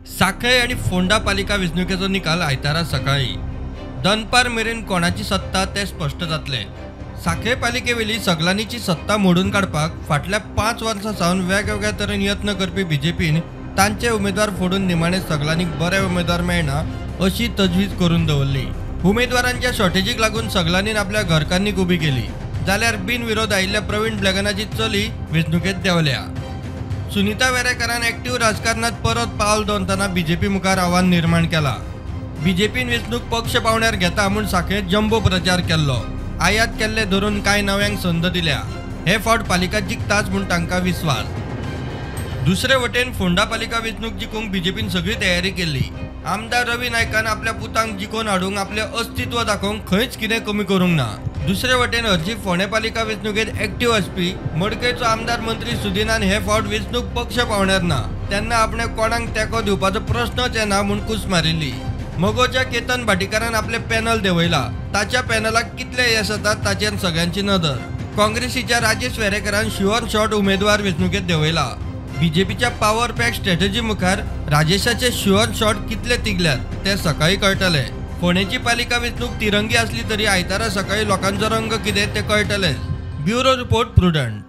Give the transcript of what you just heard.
साखळे आणि फोंडा पालिका वेंचणुकेचो निकाल आयतारा सकाळी दनपार मेरेन कोणाची सत्ता ते स्पष्ट जातले। साखळे पालिकेवेली सगलांनीची सत्ता मोडून काडपाक फाटल्या 5 वर्सां सावन वेगवेगळ्या तरेन यत्न करपी बीजेपीन तांचे उमेदवार फोडून निमाणे सगलांनीक बरे उमेदवार मेळना अशी तजवीज करून दवरली। उमेदवारांच्या शॉर्टेजीक लागून सगलांनी आपल्या घरकान्नीक उबी केली, जाल्यार बिनविरोध आयिल्ल्या प्रवीण ब्लॅगनाची चली वेंचणुकेंत देंवल्या। सुनीता वेरेकारान एक्टिव्ह राजकारणात परत पावल दवरतना बीजेपी मुखार आव्हान निर्माण केला। बीजेपीन वेंचणूक पक्ष पावण्यार घेता म्हूण साखळेंत जंबो प्रचार केल्लो। आयात केल्ले धरून कांय नव्यांक संद दिल्या। हे फावट पालिका जिखताच म्हूण तांकां विस्वास। दुसरे वटेन फोंडा पालिका वेंचणूक जिखूंक बीजेपीन सगळी तयारी केल्ली। आमदार रवी नायकान आपल्या पुतांक जिखून हाडूंक आपलें अस्तित्व दाखोवंक खंयच कितें कमी करूंक ना। दुसरे वटेन हरशी फोंडे पालिका वेंचणुकेंत एक्टिव्ह आसपी मडकयचो आमदार मंत्री सुदिनान हे फावट वेंचणूक पक्ष पावण्यार ना, तेन्ना आपणे कोणाक तेंको दिवपाचो प्रश्नच येना म्हूण कुस मारिल्ली। मोगोच्या केतन भाटीकारान आपले पॅनल देंवयला, ताच्या पॅनलाक कितले येस येतात ताचेर सगळ्यांची नदर। काँग्रेसीच्या राजेश वेरेकारान शुअर शॉट उमेदवार वेंचणुकेंत देंवयला। बीजेपीच्या पॉवर पॅक स्ट्रॅटेजी मुखार राजेशाचे शुअर शॉट कितले तिगल्यात ते सकाळी कळटले। फोंडेची पालिका वेंचणूक तिरंगी असली तरी आयतारा सकाळी लोकांचो रंग कितें ते कळटले। Bureau report prudent.